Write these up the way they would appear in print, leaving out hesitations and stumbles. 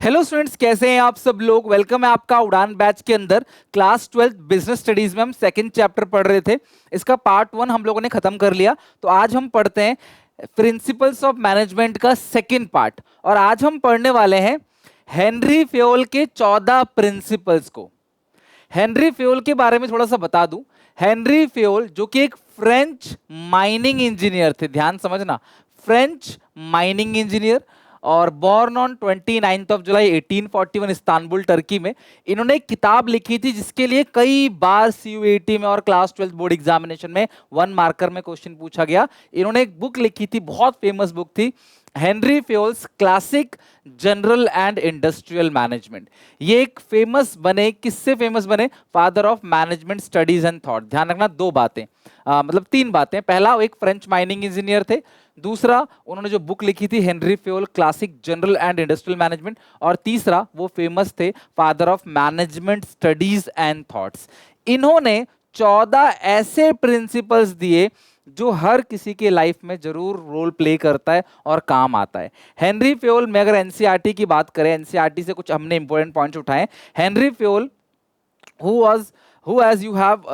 Hello students, कैसे हैं आप सब लोग। वेलकम है आपका उड़ान बैच के अंदर। क्लास 12 बिजनेस स्टडीज में हम सेकंड चैप्टर पढ़ रहे थे। इसका पार्ट 1 हम लोगों ने खत्म कर लिया। तो आज हम पढ़ते हैं प्रिंसिपल्स ऑफ मैनेजमेंट का सेकंड पार्ट। और आज हम पढ़ने वाले हैं हेनरी फ्योल के 14 प्रिंसिपल्स को। हेनरी फ्योल के बारे में थोड़ा सा बता दूं। हेनरी फ्योल जो कि एक फ्रेंच माइनिंग इंजीनियर थे, ध्यान समझना, फ्रेंच माइनिंग इंजीनियर, और born on 29 July 1841 Istanbul Turkey में। इन्होंने एक किताब लिखी थी जिसके लिए कई बार सीयूईटी में और क्लास 12 बोर्ड एग्जामिनेशन में 1 मार्कर में क्वेश्चन पूछा गया। इन्होंने एक बुक लिखी थी, बहुत फेमस बुक थी, Henry Fayol's classic general and industrial management. ये एक फेमस बने, किससे फेमस बने? Father of management studies and thought. ध्यान रखना, दो बातें, मतलब तीन बातें। पहला, वो एक फ्रेंच माइनिंग इंजीनियर थे। दूसरा, उन्होंने जो बुक लिखी थी Henry Fayol classic general and industrial management. और तीसरा, वो फेमस थे father of management studies and thoughts. इन्होंने 14 ऐसे प्रिंसिपल्स दिए जो हर किसी के लाइफ में जरूर रोल प्ले करता है और काम आता है। हेनरी फ्योल में अगर एनसीईआरटी की बात करें, एनसीईआरटी से कुछ हमने इंपॉर्टेंट पॉइंट्स उठाए। Henry Fayol who was who as you have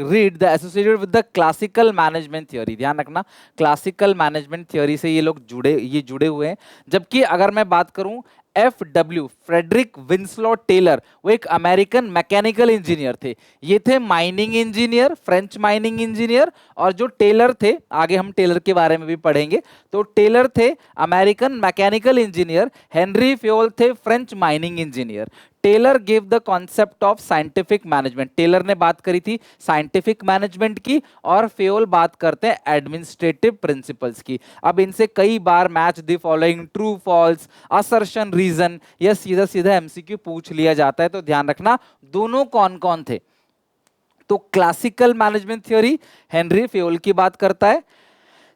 read the associated with the classical management theory। ध्यान रखना, क्लासिकल मैनेजमेंट थ्योरी से ये जुड़े हुए हैं। जबकि अगर मैं बात करूं, FW फ्रेडरिक विंसलो टेलर, वो एक अमेरिकन मैकेनिकल इंजीनियर थे। ये थे mining engineer, French mining engineer. और जो टेलर थे, आगे हम टेलर के बारे में भी पढ़ेंगे, तो टेलर थे American mechanical engineer, Henry Fayol थे French mining engineer. Taylor give the concept of scientific management. Taylor ने बात करी थी साइंटिफिक मैनेजमेंट की, और फ्योल बात करते हैं एडमिनिस्ट्रेटिव प्रिंसिपल्स की। अब इनसे कई बार match the following, true false, assertion, reason, या सीधा सीधा एमसीक्यू पूछ लिया जाता है। तो ध्यान रखना, दोनों कौन कौन थे। तो classical management theory Henry Fayol की बात करता है,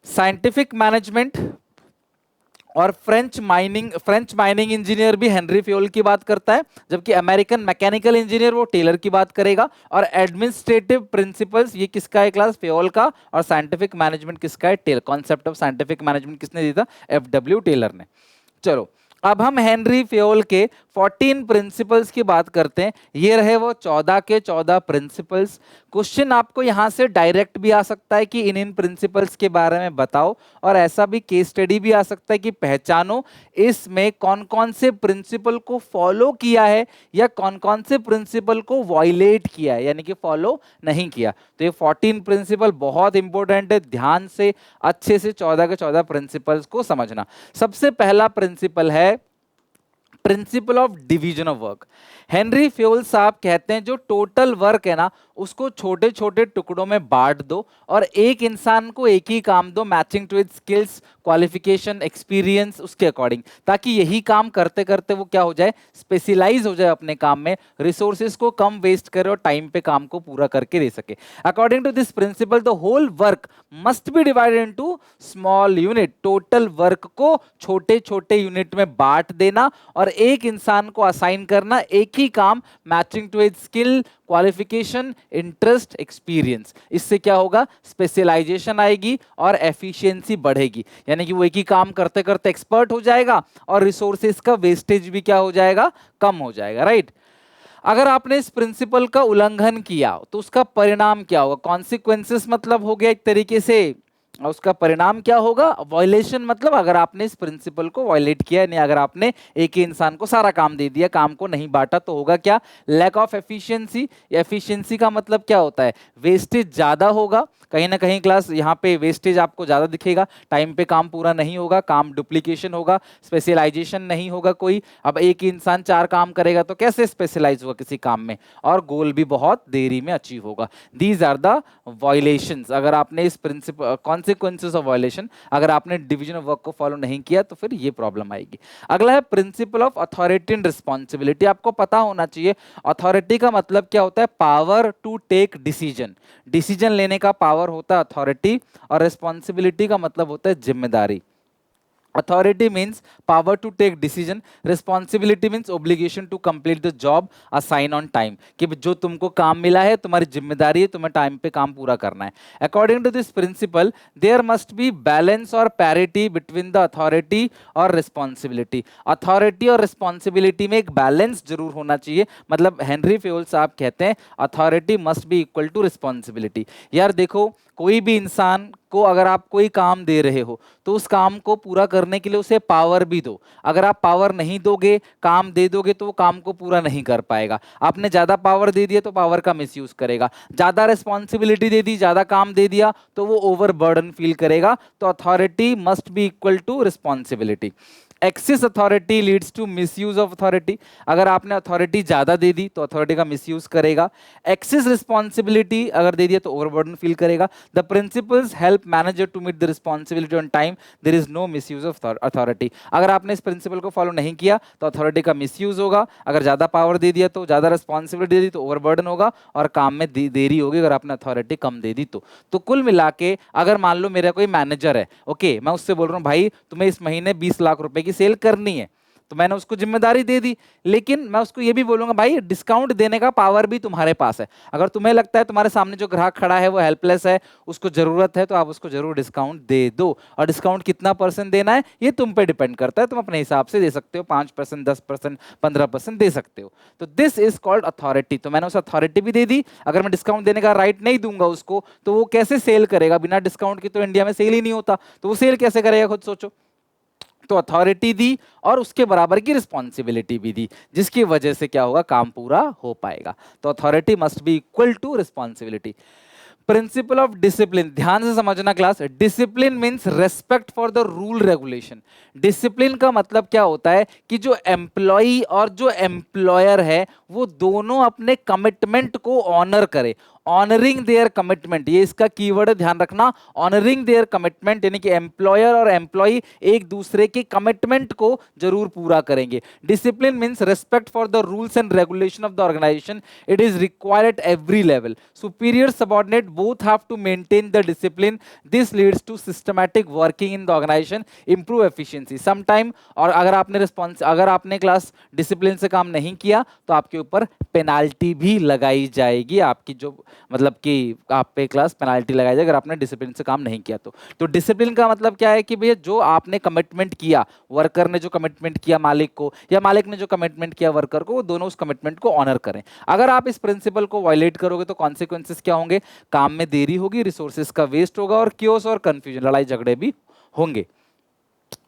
साइंटिफिक मैनेजमेंट और फ्रेंच माइनिंग इंजीनियर भी हेनरी फ्योल की बात करता है, जबकि अमेरिकन मैकेनिकल इंजीनियर वो टेलर की बात करेगा। और एडमिनिस्ट्रेटिव प्रिंसिपल्स ये किसका है? क्लास फ्योल का। और साइंटिफिक मैनेजमेंट किसका है? Taylor. Concept of scientific management किसने दिया था? FW टेलर ने। चलो, अब हम हेनरी फ्योल के 14 प्रिंसिपल्स की बात करते हैं। ये रहे वो 14 के 14 प्रिंसिपल्स। क्वेश्चन आपको यहां से डायरेक्ट भी आ सकता है कि इन प्रिंसिपल्स के बारे में बताओ, और ऐसा भी केस स्टडी भी आ सकता है कि पहचानो इसमें कौन कौन से प्रिंसिपल को फॉलो किया है या कौन कौन से प्रिंसिपल को वायलेट किया है, यानी कि फॉलो नहीं किया। तो ये 14 प्रिंसिपल बहुत इंपॉर्टेंट है, ध्यान से अच्छे से 14 के 14 प्रिंसिपल्स को समझना। सबसे पहला प्रिंसिपल है principle of division of work. Henry Fayol साहब कहते हैं जो टोटल वर्क है ना, उसको छोटे छोटे टुकड़ों में बांट दो और एक इंसान को एक ही काम दो, matching to its skills, qualification, experience, उसके अकॉर्डिंग, ताकि यही काम करते करते वो क्या हो जाए? स्पेशलाइज हो जाए अपने काम में, रिसोर्सेज को कम वेस्ट करे और टाइम पे काम को पूरा करके दे सके। According to this principle the whole work must be divided into small unit. Total work को छोटे छोटे यूनिट में बांट देना और एक इंसान को असाइन करना एक ही काम, matching to its skill, qualification, interest, experience. इससे क्या होगा? स्पेशलाइजेशन आएगी और एफिशिएंसी बढ़ेगी, यानी कि वो एक ही काम करते करते एक्सपर्ट हो जाएगा और रिसोर्सेज का वेस्टेज भी क्या हो जाएगा? कम हो जाएगा, राइट। अगर आपने इस प्रिंसिपल का उल्लंघन किया तो उसका परिणाम क्या होगा? कॉन्सिक्वेंसेस मतलब हो गया एक तरीके से, और उसका परिणाम क्या होगा? वायलेशन, मतलब अगर आपने इस प्रिंसिपल को वायलेट किया, नहीं, अगर आपने एक ही इंसान को सारा काम दे दिया, काम को नहीं बांटा, तो होगा क्या? Lack of efficiency. एफिशिएंसी का मतलब क्या होता है? वेस्टेज ज्यादा होगा। कहीं ना कहीं क्लास यहाँ पे वेस्टेज आपको ज्यादा दिखेगा, टाइम पे काम पूरा नहीं होगा, काम डुप्लीकेशन होगा, स्पेशलाइजेशन नहीं होगा कोई। अब एक ही इंसान 4 काम करेगा तो कैसे स्पेशलाइज होगा किसी काम में, और गोल भी बहुत देरी में अचीव होगा। These are the violations. अगर आपने इस प्रिंसिपल, कॉन्सिक्वेंसेस ऑफ वायलेशन, अगर आपने डिवीजन ऑफ वर्क को फॉलो नहीं किया तो फिर ये प्रॉब्लम आएगी। अगला है principle of authority and responsibility. आपको पता होना चाहिए अथॉरिटी का मतलब क्या होता है? Power to take decision. Decision लेने का पावर होता है अथॉरिटी, और रिस्पॉन्सिबिलिटी का मतलब होता है जिम्मेदारी। Authority means power to take decision. Responsibility means obligation to complete the job assigned on time. कि जो तुमको काम मिला है तुम्हारी जिम्मेदारी है, तुम्हें टाइम पे काम पूरा करना है. According to this principle, there must be balance or parity between the authority और responsibility. Authority और responsibility में एक balance जरूर होना चाहिए. मतलब हेनरी फेयोल साहब कहते हैं authority must be equal to responsibility. यार देखो, कोई भी इंसान को अगर आप कोई काम दे रहे हो तो उस काम को पूरा करने के लिए उसे पावर भी दो. अगर आप पावर नहीं दोगे, काम दे दोगे, तो वो काम को पूरा नहीं कर पाएगा. आपने ज्यादा पावर दे दिया तो पावर का मिसयूज करेगा. ज्यादा रिस्पॉन्सिबिलिटी दे दी, ज्यादा काम दे दिया तो वो ओवरबर्डन फील करेगा. तो authority must be equal to responsibility. Excess authority leads to misuse of authority. अगर आपने अथॉरिटी ज्यादा दे दी तो अथॉरिटी का मिसयूज करेगा. एक्सेस रिस्पॉन्सिबिलिटी अगर दे दिया तो ओवरबर्डन फील करेगा. The principles help manager to meet the responsibility on time. There is no misuse of authority. अगर आपने इस प्रिंसिपल को फॉलो नहीं किया तो अथॉरिटी का मिसयूज होगा. अगर ज्यादा पावर दे दिया तो, ज्यादा रिस्पॉन्सिबिलिटी दे दी तो ओवरबर्डन होगा और काम में देरी होगी अगर आपने अथॉरिटी कम दे दी तो कुल मिला के अगर मान लो मेरा कोई मैनेजर है, ओके, मैं उससे बोल रहा हूँ भाई तुम्हें इस महीने 20 लाख रुपए की सेल करनी है, तो मैंने उसको जिम्मेदारी दे दी. लेकिन मैं उसको ये भी बोलूंगा भाई डिस्काउंट देने का पावर भी तुम्हारे पास है. अगर तुम्हें लगता है तुम्हारे सामने जो ग्राहक खड़ा है वो हेल्पलेस है, उसको जरूरत है, तो आप उसको जरूर डिस्काउंट दे दो. और डिस्काउंट कितना परसेंट देना है ये तुम पे डिपेंड करता है. तुम अपने हिसाब से दे सकते हो, 5%, 10%, 15% दे सकते हो. तो दिस इज कॉल्ड अथॉरिटी. तो मैंने उस अथॉरिटी भी दे दी. अगर मैं डिस्काउंट देने का राइट नहीं दूंगा उसको तो वो कैसे सेल करेगा? बिना डिस्काउंट की तो इंडिया में सेल ही नहीं होता. तो वो सेल कैसे करेगा खुद सोचो. तो अथॉरिटी दी और उसके बराबर की रिस्पॉन्सिबिलिटी भी दी, जिसकी वजह से क्या होगा, काम पूरा हो पाएगा. तो authority must be equal to responsibility. Principle of discipline, ध्यान से समझना class. Discipline means respect for the rule regulation. Discipline का मतलब क्या होता है कि जो एम्प्लॉय और जो एम्प्लॉयर है वो दोनों अपने कमिटमेंट को ऑनर करे. ऑनरिंग देयर कमिटमेंट, ये इसका कीवर्ड है, ध्यान रखना. ऑनरिंग देयर कमिटमेंट यानी कि एम्प्लॉयर और एम्प्लॉय एक दूसरे के कमिटमेंट को जरूर पूरा करेंगे. Discipline means respect for the rules and regulation of the organisation. It is required at every level. Superior subordinate both have to maintain the discipline. This leads to systematic working in the organization, improve efficiency. Sometime और अगर आपने class discipline से काम नहीं किया तो आपके ऊपर पेनाल्टी भी लगाई जाएगी. आपकी जो मतलब कि आप पे क्लास पेनाल्टी लगाई जाएगी अगर आपने डिसिप्लिन से काम नहीं किया तो डिसिप्लिन का मतलब क्या है कि भैया जो आपने कमिटमेंट किया, वर्कर ने जो कमिटमेंट किया मालिक को या मालिक ने जो कमिटमेंट किया वर्कर को, वो दोनों उस कमिटमेंट को ऑनर करें. अगर आप इस प्रिंसिपल को वायलेट करोगे तो कॉन्सिक्वेंसेस क्या होंगे? काम में देरी होगी, रिसोर्सेज का वेस्ट होगा और क्योस और कंफ्यूजन, लड़ाई झगड़े भी होंगे.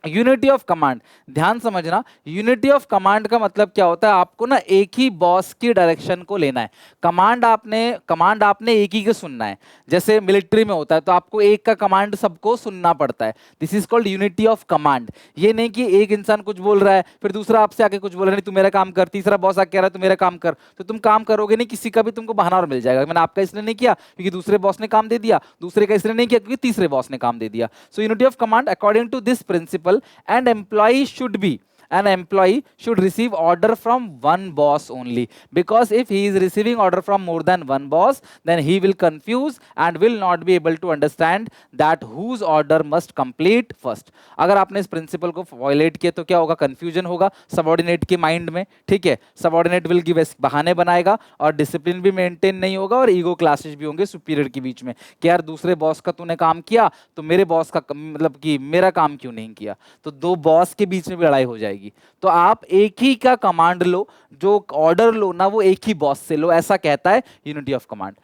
यूनिटी ऑफ कमांड, ध्यान समझना. यूनिटी ऑफ कमांड का मतलब क्या होता है? आपको ना एक ही बॉस की डायरेक्शन को लेना है. कमांड आपने एक ही के सुनना है. जैसे मिलिट्री में होता है तो आपको एक का कमांड सबको सुनना पड़ता है. This is called unity of command. ये नहीं कि एक इंसान कुछ बोल रहा है फिर दूसरा आपसे आके कुछ बोल रहा है, नहीं तू मेरा काम कर, तीसरा बॉस आके कह रहा है तू मेरा काम कर, तो तुम काम करोगे नहीं, किसी का भी तुमको बहाना और मिल जाएगा. मैंने आपका इसलिए नहीं किया क्योंकि दूसरे बॉस ने काम दे दिया, दूसरे का इसलिए नहीं किया क्योंकि तीसरे बॉस ने काम दे दिया. So unity of command according to this principle, and an employee should receive order from one boss only, because if he is receiving order from more than one boss then he will confuse and will not be able to understand that whose order must complete first. अगर आपने इस principal को violet किया तो क्या होगा? Confusion होगा subordinate के माइंड में. ठीक है, सबऑर्डिनेट विल गिव बहाने बनाएगा और डिसिप्लिन भी मेंटेन नहीं होगा और ईगो क्लासेस भी होंगे सुपीरियर के बीच में कि यार दूसरे बॉस का तूने काम किया तो मेरे बॉस का मतलब कि मेरा काम क्यों नहीं किया. तो दो बॉस के बीच में भी लड़ाई हो जाएगी. तो आप एक ही का कमांड लो, जो ऑर्डर लो ना वो एक ही बॉस से लो, ऐसा कहता है unity of command.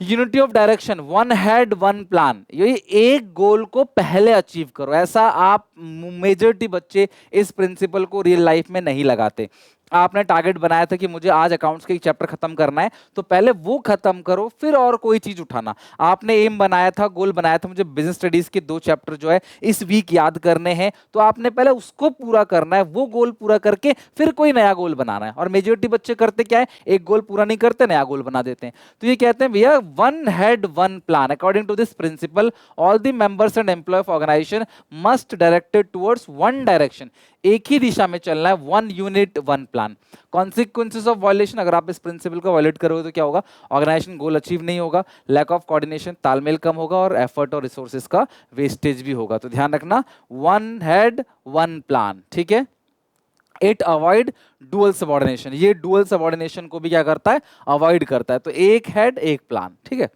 Unity of direction, one head one plan. ये एक गोल को पहले अचीव करो. ऐसा आप मेजॉरिटी बच्चे इस प्रिंसिपल को रियल लाइफ में नहीं लगाते. आपने टारगेट बनाया था कि मुझे आज अकाउंट्स का एक चैप्टर खत्म करना है, तो पहले वो खत्म करो फिर और कोई चीज उठाना. आपने एम बनाया था, गोल बनाया था, मुझे बिजनेस स्टडीज के 2 चैप्टर जो है इस वीक याद करने हैं, तो आपने पहले उसको पूरा करना है. वो गोल पूरा करके फिर कोई नया गोल बनाना है. और मेजॉरिटी बच्चे करते क्या है, एक गोल पूरा नहीं करते, नया गोल बना देते हैं. तो ये कहते हैं भैया one head one plan. According to this principle all the members and employ of organisation must directed towards one direction. एक ही दिशा में चलना है, one unit one plan. Consequences of violation, अगर आप इस प्रिंसिपल को वायलेट करोगे तो क्या होगा, ऑर्गेनाइजेशन गोल अचीव नहीं होगा, लैक ऑफ कोऑर्डिनेशन, तालमेल कम होगा, और एफर्ट और रिसोर्सेज का वेस्टेज भी होगा। तो ध्यान रखना, वन हेड वन प्लान, ठीक है। इट अवॉइड डुअल सबऑर्डिनेशन, ये डुअल सबऑर्डिनेशन को भी क्या करता है, अवॉइड करता है। तो एक हेड एक प्लान, ठीक है।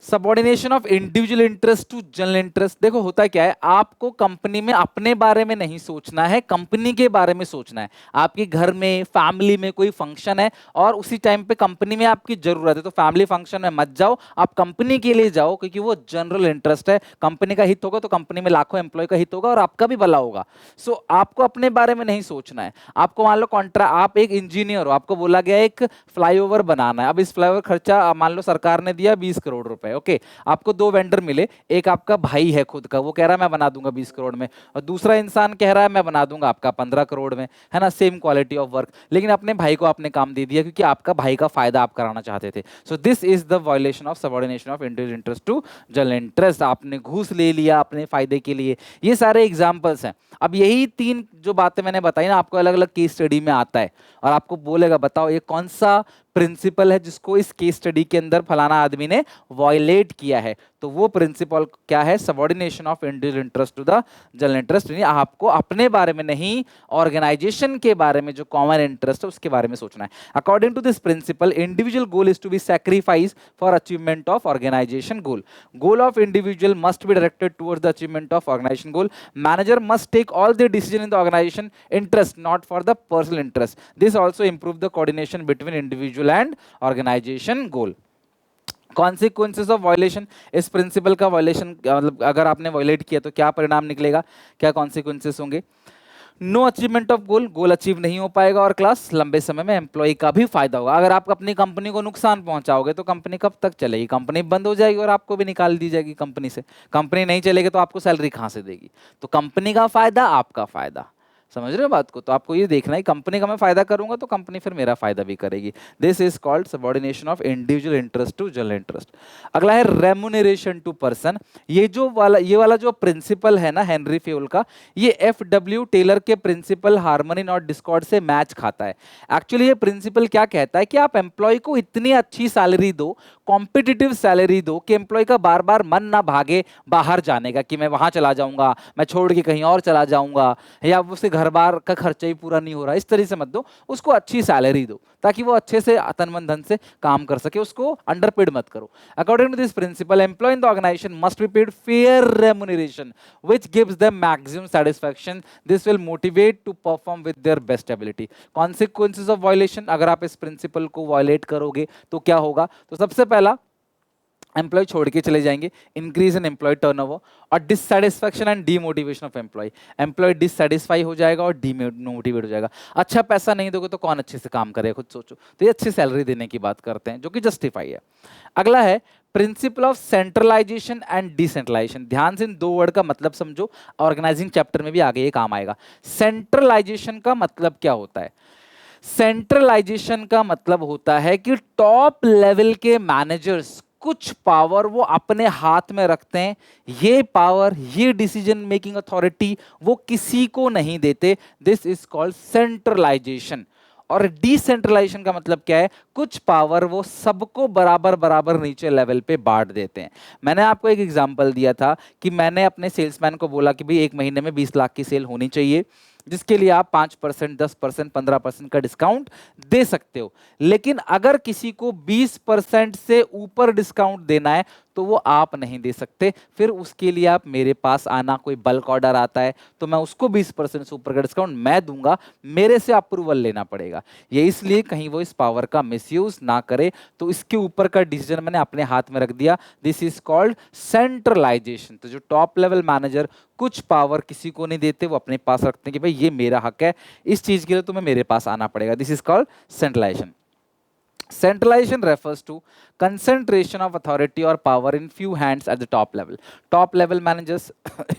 Subordination of individual interest to general interest, देखो होता क्या है, आपको कंपनी में अपने बारे में नहीं सोचना है, कंपनी के बारे में सोचना है। आपके घर में फैमिली में कोई फंक्शन है और उसी टाइम पे कंपनी में आपकी जरूरत है, तो फैमिली फंक्शन में मत जाओ, आप कंपनी के लिए जाओ, क्योंकि वो जनरल इंटरेस्ट है। कंपनी का हित होगा तो कंपनी में लाखों एम्प्लॉय का हित होगा और आपका भी भला होगा। सो आपको अपने बारे में नहीं सोचना है। आपको मान लो आप एक इंजीनियर हो, आपको बोला गया एक फ्लाईओवर बनाना है। अब इस फ्लाईओवर खर्चा मान लो सरकार ने दिया 20 करोड़ रुपए, ओके। आपको दो वेंडर मिले, एक आपका भाई है खुद का, वो कह रहा है मैं बना दूंगा 20 करोड़ में, और दूसरा इंसान कह रहा है मैं बना दूंगा आपका 15 करोड़ में, है ना, सेम क्वालिटी ऑफ वर्क। लेकिन अपने भाई को आपने काम दे दिया क्योंकि आपका भाई का फायदा आप कराना चाहते थे। So this is the violation of subordination of individual interest to general interest. आपने घूस ले लिया अपने फायदे के लिए। ये सारे एग्जाम्पल्स हैं। अब यही तीन जो बातें मैंने बताई ना, आपको अलग अलग केस स्टडी में आता है और आपको बोलेगा बताओ ये कौन सा प्रिंसिपल है जिसको इस केस स्टडी के अंदर फलाना आदमी ने वायलेट किया है। तो वो प्रिंसिपल क्या है, subordination of individual interest to the general interest. आपको अपने बारे में नहीं, ऑर्गेनाइजेशन के बारे में जो कॉमन इंटरेस्ट है उसके बारे में सोचना है। According to this principle, individual goal is to be sacrifice for achievement of organisation goal. Goal of individual must be directed towards the achievement of organisation goal. Manager must take all the decision in the organization interest, not for the personal interest. This also improve the coordination between individual and organization goal. Consequences of violation, इस principal का violation मतलब अगर आपने violet किया तो क्या परिणाम निकलेगा, क्या कॉन्सिक्वेंसेस होंगे। Know achievement of goal, goal achieve नहीं हो पाएगा, और क्लास लंबे समय में एम्प्लॉय का भी फायदा होगा। अगर आप अपनी कंपनी को नुकसान पहुंचाओगे तो कंपनी कब तक चलेगी, कंपनी बंद हो जाएगी और आपको भी निकाल दी जाएगी कंपनी से। कंपनी नहीं चलेगी तो आपको सैलरी कहां से देगी। तो कंपनी का फायदा, आपका फायदा, समझ रहे हो बात को। तो आपको ये देखना है कंपनी का मैं फायदा करूंगा तो कंपनी फिर मेरा फायदा भी करेगी। This is called subordination of individual interest to general interest. अगला है रेम्यूनरेशन टू पर्सन। ये वाला जो प्रिंसिपल है ना हेनरी फ्यूल का, ये एफडब्ल्यू टेलर के प्रिंसिपल हार्मनी नॉट डिस्कॉर्ड से मैच खाता है। एक्चुअली ये प्रिंसिपल क्या कहता है कि आप एम्प्लॉय को इतनी अच्छी सैलरी दो, कॉम्पिटिटिव सैलरी दो कि एम्प्लॉय का बार बार मन ना भागे बाहर जाने का, कि मैं वहां चला जाऊंगा, मैं छोड़ के कहीं और चला जाऊंगा, या उससे घर बार का खर्चा ही पूरा नहीं हो रहा। इस तरह से मत दो, उसको अच्छी सैलरी दो ताकि वो अच्छे से तन मन धन से काम कर सके, उसको अंडरपेड मत करो। According to this principle, employ in the organisation must be paid fair remuneration which gives them maximum satisfaction. This will motivate to perform with their best ability. Consequences of violation, अगर आप इस principal को violet करोगे तो क्या होगा। तो सबसे पहला, एम्प्लॉय छोड़ के चले जाएंगे, इंक्रीज इन एम्प्लॉय टर्नओवर, और dissatisfaction and demotivation of employee. Employee dissatisfy हो जाएगा और डीमोटिवेट हो जाएगा। अच्छा पैसा नहीं दोगे तो कौन अच्छे से काम करेगा, खुद सोचो। तो ये अच्छी सैलरी देने की बात करते हैं जो कि जस्टिफाई है। अगला है principle of centralisation and decentralisation. ध्यान से इन दो वर्ड का मतलब समझो, ऑर्गेनाइजिंग चैप्टर में भी आगे ये काम आएगा। सेंट्रलाइजेशन का मतलब क्या होता है। सेंट्रलाइजेशन का मतलब होता है कि टॉप लेवल के मैनेजर्स कुछ पावर वो अपने हाथ में रखते हैं। ये पावर, ये डिसीजन मेकिंग अथॉरिटी वो किसी को नहीं देते। This is called centralisation. और डिसेंट्रलाइजेशन का मतलब क्या है, कुछ पावर वो सबको बराबर बराबर नीचे लेवल पे बांट देते हैं। मैंने आपको एक एग्जांपल दिया था कि मैंने अपने सेल्समैन को बोला कि भाई एक महीने में 20 लाख की सेल होनी चाहिए, जिसके लिए आप 5%, 10%, 15% का डिस्काउंट दे सकते हो। लेकिन अगर किसी को 20% से ऊपर डिस्काउंट देना है तो वो आप नहीं दे सकते, फिर उसके लिए आप मेरे पास आना। कोई बल्क ऑर्डर आता है तो मैं उसको 20% से ऊपर का डिस्काउंट मैं दूंगा, मेरे से अप्रूवल लेना पड़ेगा। ये इसलिए कहीं वो इस पावर का मिसयूज ना करे, तो इसके ऊपर का डिसीजन मैंने अपने हाथ में रख दिया। This is called centralisation. तो जो टॉप लेवल मैनेजर कुछ पावर किसी को नहीं देते, वो अपने पास रखते हैं कि भाई ये मेरा हक है, इस चीज के लिए तुम्हें मेरे पास आना पड़ेगा। This is called centralisation. Centralization refers to concentration of authority or power in few hands at the top level. Top level managers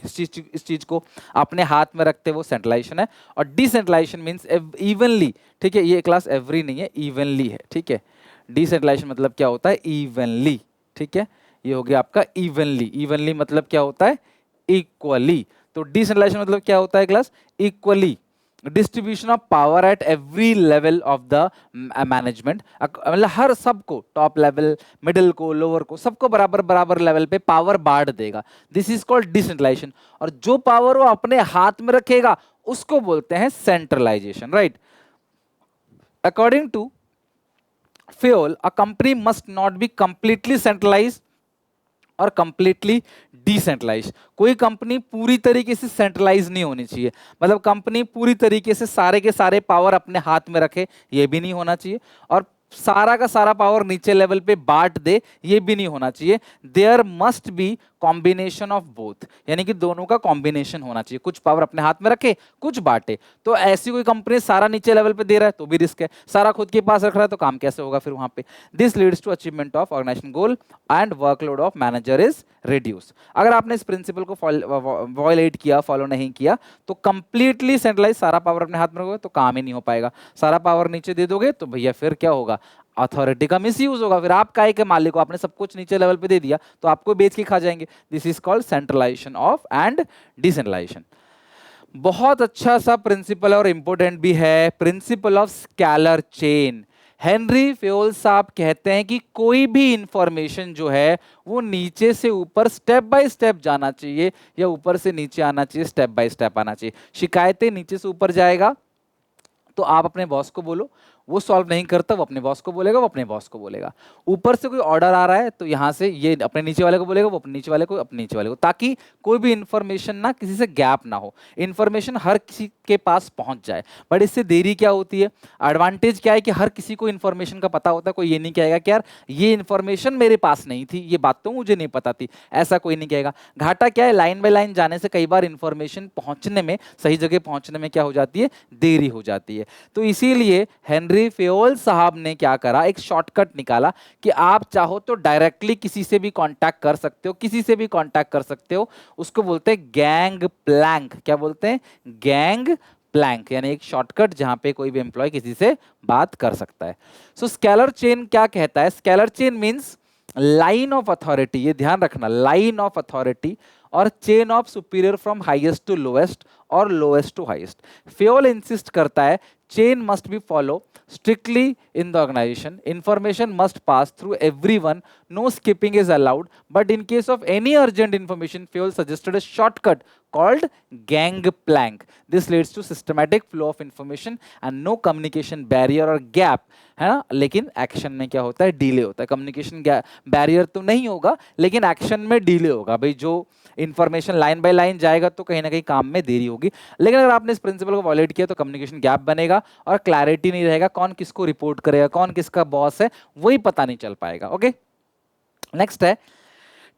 इस चीज को अपने हाथ में रखते वो centralization है। और decentralization means evenly, ठीक है, ये क्लास एवरी नहीं है, evenly है, ठीक है। decentralization मतलब क्या होता है, evenly, ठीक है, ये हो गया आपका evenly। evenly मतलब क्या होता है, equally। तो decentralization मतलब क्या होता है class, equally, distribution of power at every level of the management, मतलब हर सबको, टॉप लेवल, मिडिल को, लोअर को, सबको बराबर बराबर लेवल पे पावर बांट देगा। This is called decentralisation. और जो पावर वो अपने हाथ में रखेगा उसको बोलते हैं centralisation, right. According to Fayol, a company must not be completely centralized और कंप्लीटली डिसेंट्रलाइज। कोई कंपनी पूरी तरीके से सेंट्रलाइज नहीं होनी चाहिए, मतलब कंपनी पूरी तरीके से सारे के सारे पावर अपने हाथ में रखे, ये भी नहीं होना चाहिए, और सारा का सारा पावर नीचे लेवल पे बांट दे, ये भी नहीं होना चाहिए। There must be combination of both, यानी कि दोनों का कॉम्बिनेशन होना चाहिए, कुछ पावर अपने हाथ में रखे, कुछ बांटे। तो ऐसी कोई कंपनी सारा नीचे लेवल पे दे रहा है तो भी रिस्क है, सारा खुद के पास रख रहा है तो काम कैसे होगा फिर वहां पे। This leads to achievement of organisation goal and workload of manager is reduce. अगर आपने इस प्रिंसिपल को वॉयलेट किया, फॉलो नहीं किया, तो कंप्लीटली सेंट्रलाइज सारा पावर अपने हाथ में रखोगे तो काम ही नहीं हो पाएगा। सारा पावर नीचे दे दोगे तो भैया फिर क्या होगा, अथॉरिटी का मिसयूज होगा, फिर आप काहे के मालिक हो, आपने सब कुछ नीचे लेवल पे दे दिया तो आपको बेच के खा जाएंगे। This is called centralisation of and decentralisation. बहुत अच्छा सा प्रिंसिपल और इंपॉर्टेंट भी है, principle of scalar chain. Henri Fayol साहब कहते हैं कि कोई भी इंफॉर्मेशन जो है वो नीचे से ऊपर स्टेप बाय स्टेप जाना चाहिए, या ऊपर से नीचे आना चाहिए, स्टेप बाय स्टेप आना चाहिए। शिकायतें नीचे से ऊपर जाएगा तो आप अपने बॉस को बोलो, वो सॉल्व नहीं करता वो अपने बॉस को बोलेगा, वो अपने बॉस को बोलेगा। ऊपर से कोई ऑर्डर आ रहा है तो यहाँ से ये अपने नीचे वाले को बोलेगा, वो अपने नीचे वाले को, अपने नीचे वाले को, ताकि कोई भी इंफॉर्मेशन ना किसी से गैप ना हो, इंफॉर्मेशन हर किसी के पास पहुंच जाए। बट इससे देरी क्या होती है, एडवांटेज क्या है कि हर किसी को इंफॉर्मेशन का पता होता है, कोई ये नहीं कहेगा कि यार ये इंफॉर्मेशन मेरे पास नहीं थी, ये बात तो मुझे नहीं पता थी, ऐसा कोई नहीं कहेगा। घाटा क्या है, लाइन बाय लाइन जाने से कई बार इंफॉर्मेशन पहुंचने में, सही जगह पहुंचने में क्या हो जाती है, देरी हो जाती है। तो इसीलिए हेनरी फेयोल साहब ने क्या करा, एक शॉर्टकट निकाला कि आप चाहो तो डायरेक्टली किसी से भी कांटेक्ट कर सकते हो, किसी से भी कांटेक्ट कर सकते हो, उसको बोलते हैं गैंग प्लैंक। क्या बोलते हैं, गैंग प्लैंक, यानी एक शॉर्टकट जहां पे कोई भी एम्प्लॉय किसी से बात कर सकता है। सो स्केलर चेन क्या कहता है, scalar chain means line of authority, ये ध्यान रखना, लाइन ऑफ अथॉरिटी और chain of superior from highest to lowest और lowest to highest. Fayol insist करता है chain must be followed strictly in the organization, information must pass through everyone, no skipping is allowed, but in case of any urgent information Feol suggested a shortcut called gangplank. This leads to systematic flow of information and no communication barrier or gap, है ना। लेकिन action में क्या होता है, delay होता है। Communication barrier तो नहीं होगा लेकिन एक्शन में डिले होगा, भाई जो इंफॉर्मेशन लाइन बाय लाइन जाएगा तो कहीं ना कहीं काम में देरी होगी। लेकिन अगर आपने इस प्रिंसिपल को वॉलेट किया तो कम्युनिकेशन गैप बनेगा और क्लैरिटी नहीं रहेगा, कौन किसको रिपोर्ट करेगा, कौन किसका बॉस है, वही पता नहीं चल पाएगा। ओके, नेक्स्ट है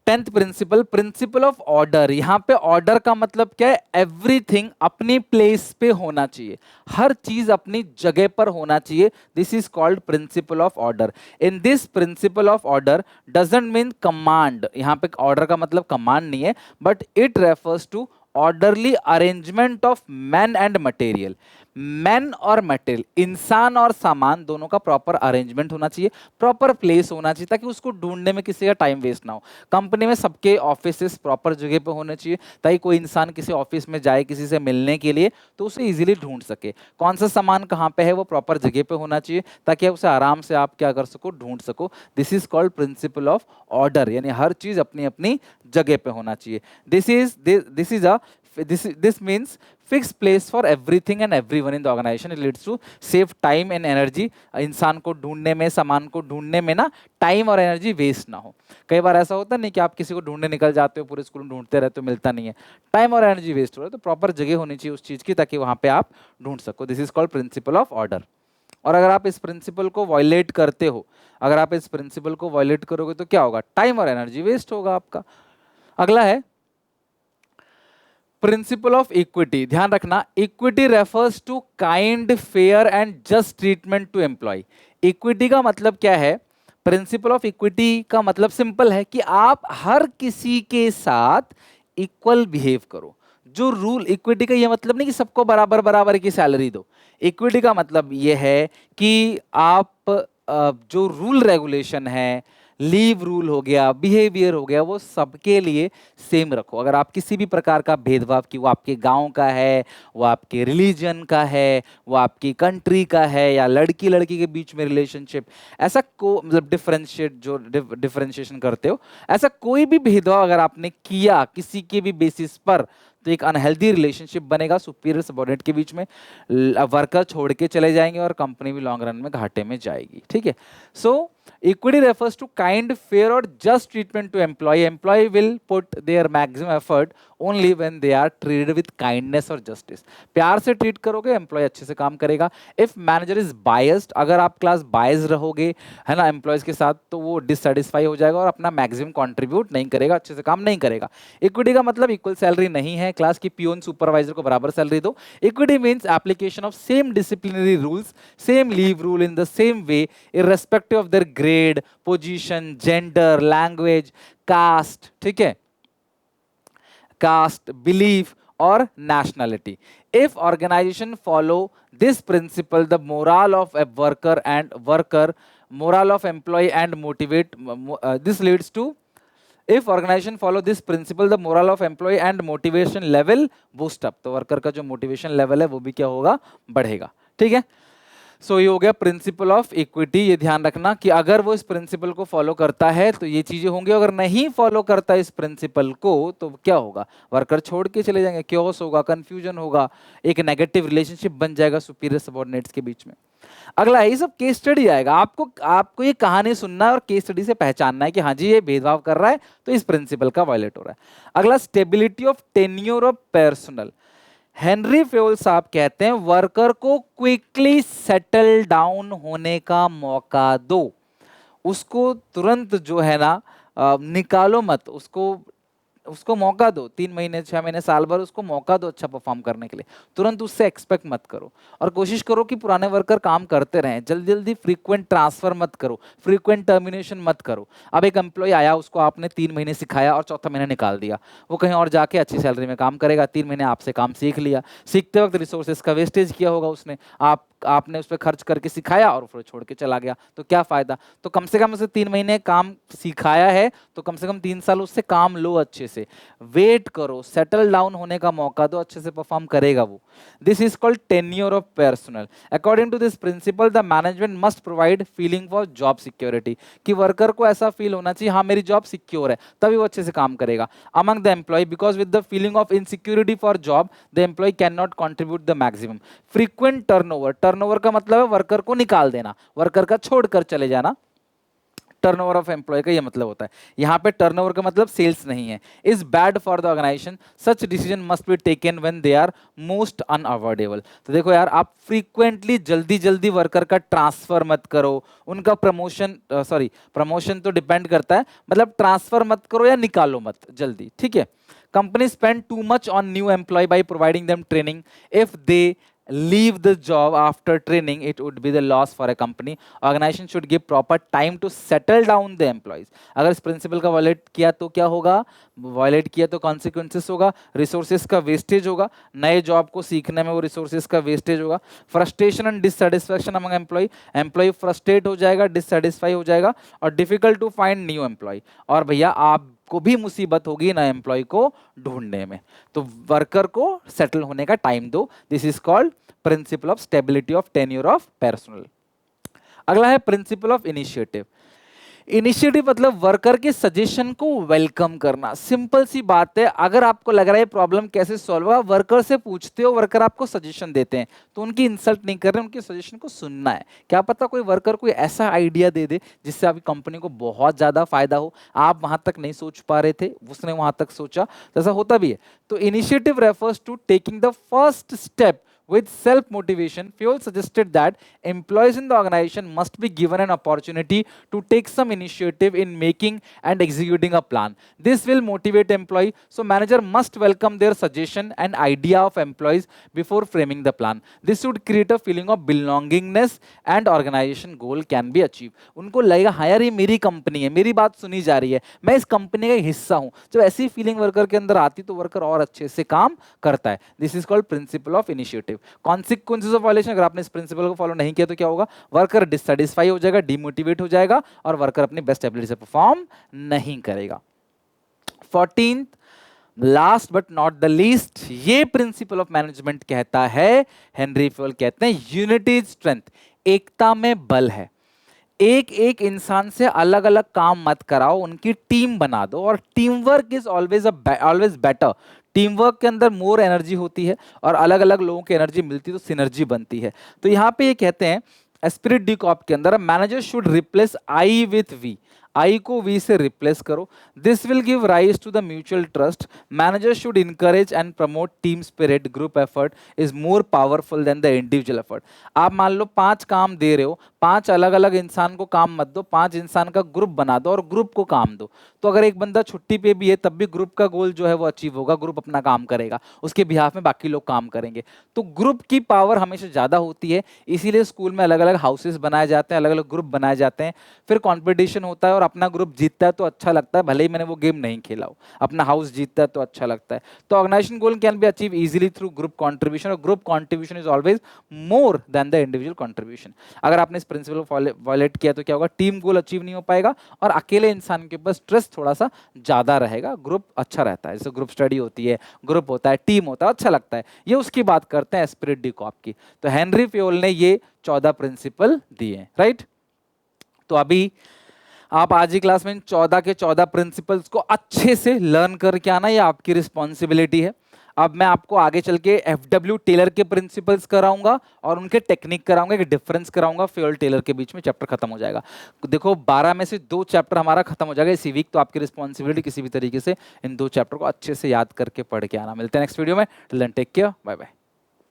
10th principal, principal of order. यहां पे ऑर्डर का मतलब क्या है, एवरीथिंग अपनी प्लेस पे होना चाहिए, हर चीज अपनी जगह पर होना चाहिए। This is called principle of order. In this principle of order doesn't mean command, यहां पे ऑर्डर का मतलब कमांड नहीं है, but it refers to orderly arrangement of man and material. Man और मटेरियल, इंसान और सामान दोनों का प्रॉपर अरेंजमेंट होना चाहिए, प्रॉपर प्लेस होना चाहिए, ताकि उसको ढूंढने में किसी का टाइम वेस्ट ना हो। कंपनी में सबके ऑफिसेस प्रॉपर जगह पे होने चाहिए, ताकि कोई इंसान किसी ऑफिस में जाए किसी से मिलने के लिए तो उसे इजीली ढूंढ सके। कौन सा सामान कहाँ पे है वो प्रॉपर जगह पे होना चाहिए, ताकि उसे आराम से आप क्या कर सको, ढूंढ सको। This is called principle of order, यानी हर चीज अपनी अपनी जगह पे होना चाहिए। This means fixed place for everything and everyone in the organization. It leads to save time and energy. इंसान को ढूंढने में, सामान को ढूंढने में ना टाइम और एनर्जी वेस्ट ना हो। कई बार ऐसा होता नहीं कि आप किसी को ढूंढने निकल जाते हो, पूरे स्कूल में ढूंढते रहते हो, मिलता नहीं है, टाइम और एनर्जी वेस्ट हो रहा है। तो प्रॉपर जगह होनी चाहिए उस चीज की, ताकि वहां पे आप ढूंढ सको। This is called principle of order. और अगर आप इस प्रिंसिपल को वॉयलेट करते हो, अगर आप इस प्रिंसिपल को वॉयलेट करोगे तो क्या होगा, टाइम और एनर्जी वेस्ट होगा आपका। अगला है प्रिंसिपल ऑफ इक्विटी। ध्यान रखना, equity refers to kind, fair and just treatment to employ. Equity का मतलब क्या है, प्रिंसिपल ऑफ इक्विटी का मतलब सिंपल है कि आप हर किसी के साथ इक्वल बिहेव करो। जो रूल, इक्विटी का ये मतलब नहीं कि सबको बराबर बराबर की सैलरी दो। इक्विटी का मतलब ये है कि आप जो रूल रेगुलेशन है, लीव रूल हो गया, बिहेवियर हो गया, वो सबके लिए सेम रखो। अगर आप किसी भी प्रकार का भेदभाव, कि वो आपके गांव का है, वो आपके रिलीजन का है, वो आपकी कंट्री का है, या लड़की लड़की के बीच में रिलेशनशिप, ऐसा को मतलब डिफरेंशिएशन करते हो, ऐसा कोई भी भेदभाव अगर आपने किया किसी के भी बेसिस पर, तो एक अनहेल्दी रिलेशनशिप बनेगा सुपीरियर सबऑर्डिनेट के बीच में, वर्कर छोड़ के चले जाएंगे और कंपनी भी लॉन्ग रन में घाटे में जाएगी। ठीक है, सो equity refers to kind, fair or just treatment to employee. Employee will put their maximum effort only when they are treated with kindness or justice. प्यार से ट्रीट करोगे, एम्प्लॉय अच्छे से काम करेगा। इफ मैनेजर इज बायस्ड, अगर आप class बायस रहोगे, है ना, एम्प्लॉयज के साथ, तो वो डिससेटिस्फाई हो जाएगा और अपना मैक्सिमम कंट्रीब्यूट नहीं करेगा, अच्छे से काम नहीं करेगा। इक्विटी का मतलब इक्वल सैलरी नहीं है, क्लास की पियोन सुपरवाइजर को बराबर सैलरी दो। Equity means application of same disciplinary rules, same leave rule in the same way, irrespective of their grade, position, gender, language, caste, ठीक है, caste, belief or nationality. If organization follow this principle, the morale of a morale of employee and motivate, this leads to, if organization follow this principle, the morale of employee and motivation level boost up, तो worker का जो motivation level है वो भी क्या होगा, बढ़ेगा। ठीक है, सो ये हो गया प्रिंसिपल ऑफ इक्विटी। ये ध्यान रखना कि अगर वो इस प्रिंसिपल को फॉलो करता है तो ये चीजें होंगी, अगर नहीं फॉलो करता इस प्रिंसिपल को तो क्या होगा, वर्कर छोड़ के चले जाएंगे, क्योस होगा, कंफ्यूजन होगा, एक नेगेटिव रिलेशनशिप बन जाएगा सुपीरियर सबऑर्डिनेट्स के बीच में। अगला ये सब केस स्टडी आएगा, आपको ये कहानी सुनना है और केस स्टडी से पहचानना है कि हाँ जी ये भेदभाव कर रहा है तो इस प्रिंसिपल का वायलेट हो रहा है। अगला stability of tenure of personal. Henry Fayol साहब कहते हैं वर्कर को क्विकली सेटल डाउन होने का मौका दो, उसको तुरंत जो है ना निकालो मत, उसको मौका दो, 3 महीने 6 महीने साल भर उसको मौका दो अच्छा परफॉर्म करने के लिए, तुरंत उससे एक्सपेक्ट मत करो। और कोशिश करो कि पुराने वर्कर काम करते रहें, जल्दी जल्दी फ्रीक्वेंट ट्रांसफर मत करो, फ्रीक्वेंट टर्मिनेशन मत करो। अब एक एम्प्लॉय आया, उसको आपने 3 महीने सिखाया और चौथा महीने निकाल दिया, वो कहीं और जाके अच्छी सैलरी में काम करेगा, 3 महीने आपसे काम सीख लिया, सीखते वक्त रिसोर्सेज का वेस्टेज किया होगा उसने, आपने उस पर खर्च करके सिखाया और फिर छोड़ के चला गया, तो क्या फायदा। तो कम से कम उसे 3 महीने काम सिखाया है तो कम से कम 3 साल उससे काम लो, अच्छे से वेट करो, सेटल डाउन होने का मौका दो, अच्छे से परफॉर्म करेगा वो। This is called tenure of personnel. According to this principle the management must provide feeling for job security, कि वर्कर को ऐसा फील होना चाहिए हाँ मेरी जॉब सिक्योर है, तभी वो अच्छे से काम करेगा। Among the employ, because with the feeling of insecurity for job the employ can not contribute the maximum. Frequent turnover, turnover का मतलब है वर्कर को निकाल देना, वर्कर का छोड़कर चले जाना, टर्नओवर ऑफ एम्प्लॉय का ये मतलब होता है। यहाँ पे टर्नओवर का मतलब सेल्स नहीं है। Is bad for the organisation, such decision must be taken when they are most unavoidable. तो देखो यार, आप फ्रीक्वेंटली जल्दी जल्दी वर्कर का ट्रांसफर मत करो, उनका प्रमोशन तो डिपेंड करता है, मतलब ट्रांसफर मत करो या निकालो मत जल्दी, ठीक है। Company spend too much on new employ by providing them training, if they leave the job after training it would be the loss for a company. Organization should give proper time to settle down the employees. अगर इस principal का violet किया तो क्या होगा, violet किया तो consequences होगा, रिसोर्सेज का वेस्टेज होगा, नए जॉब को सीखने में वो रिसोर्सेज का वेस्टेज होगा, frustration and dissatisfaction among employ frustrate हो जाएगा, डिससेटिस्फाई हो जाएगा, और difficult to find new employ. और भैया आपको भी मुसीबत होगी नए एम्प्लॉय को ढूंढने में, तो वर्कर को सेटल होने का टाइम दो। This is called principle of stability of tenure of personal. अगला है प्रिंसिपल ऑफ इनिशिएटिव। इनिशिएटिव मतलब वर्कर के सजेशन को वेलकम करना। सिंपल सी बात है, अगर आपको लग रहा है प्रॉब्लम कैसे सॉल्व होगा, वर्कर से पूछते हो, वर्कर आपको सजेशन देते हैं, तो उनकी इंसल्ट नहीं कर रहे, उनके सजेशन को सुनना है। क्या पता कोई वर्कर कोई ऐसा आइडिया दे दे जिससे आपकी कंपनी को बहुत ज्यादा फायदा हो, आप वहां तक नहीं सोच पा रहे थे, उसने वहां तक सोचा, तो ऐसा होता भी है। तो initiative refers to taking the first step with self-motivation. Fewell suggested that employees in the organization must be given an opportunity to take some initiative in making and executing a plan. This will motivate employee. So manager must welcome their suggestion and idea of employees before framing the plan. This should create a feeling of belongingness and organization goal can be achieved. उनको लगेगा हाँ यार ये मेरी company है, मेरी बात सुनी जा रही है, मैं इस कंपनी का हिस्सा हूँ। जब ऐसी फीलिंग वर्कर के अंदर आती तो वर्कर और अच्छे से काम करता है। This is called principle of initiative. Consequences of violation, अगर आपने इस प्रिंसिपल को फॉलो नहीं किया तो क्या होगा, वर्कर डिससेटिस्फाई हो जाएगा, डिमोटिवेट हो जाएगा और वर्कर अपनी बेस्ट एबिलिटी से परफॉर्म नहीं करेगा। 14th, last but not the least, ये प्रिंसिपल ऑफ मैनेजमेंट कहता है, हेनरी फ्योल कहते हैं यूनिटी इज स्ट्रेंथ, एकता में बल है। एक एक इंसान से अलग अलग काम मत कराओ, उनकी टीम बना दो, और team work is always better. Team work के अंदर मोर एनर्जी होती है और अलग अलग लोगों की एनर्जी मिलती है तो सिनर्जी बनती है। तो यहाँ पे ये कहते हैं एस्पिरिट डी कॉप के अंदर, manager should replace I with V, I को वी से रिप्लेस करो, this will give rise to the mutual trust, manager should encourage and promote team spirit, group effort is more powerful than the individual effort. आप मान लो 5 काम दे रहे हो, 5 अलग अलग इंसान को काम मत दो, 5 इंसान का ग्रुप बना दो और ग्रुप को काम दो। तो अगर एक बंदा छुट्टी पे भी है तब भी ग्रुप का गोल जो है वो अचीव होगा, ग्रुप अपना काम करेगा, उसके बिहाफ में बाकी लोग काम करेंगे। तो ग्रुप की पावर हमेशा ज्यादा होती है, इसीलिए स्कूल में अलग अलग हाउसेस बनाए जाते हैं, अलग अलग ग्रुप बनाए जाते हैं, फिर कॉम्पिटिशन होता है और अपना ग्रुप जीतता है तो अच्छा लगता है, भले ही मैंने वो गेम नहीं खेला हो, अपना हाउस जीतता है तो अच्छा लगता है। तो organisation goal can be achieve easily through group contribution, और group contribution is always more than the individual contribution. अगर आपने इस प्रिंसिपल को वायलेट किया तो क्या होगा, टीम गोल अचीव नहीं हो पाएगा और अकेले इंसान के पास स्ट्रेस थोड़ा सा ज्यादा रहेगा। ग्रुप अच्छा रहता है, जैसे ग्रुप स्टडी होती है, ग्रुप होता है, टीम होता है, अच्छा लगता है। ये उसकी बात करते हैं एस्पिरिट डी कॉप की। तो हेनरी फ्योल ने ये 14 प्रिंसिपल दिए, राइट। तो अभी आप आज ही क्लास में इन 14 के 14 प्रिंसिपल्स को अच्छे से लर्न करके आना, ये आपकी रिस्पॉन्सिबिलिटी है। अब मैं आपको आगे चल के एफडब्ल्यू टेलर के प्रिंसिपल्स कराऊंगा और उनके टेक्निक कराऊंगा, एक डिफरेंस कराऊंगा, फ्योल टेलर के बीच में चैप्टर खत्म हो जाएगा। देखो 12 में से 2 चैप्टर हमारा खत्म हो जाएगा इसी वीक, तो आपकी रिस्पॉन्सिबिलिटी किसी भी तरीके से इन 2 चैप्टर को अच्छे से याद करके पढ़ के आना। मिलते हैं नेक्स्ट वीडियो में, till then take care, bye bye.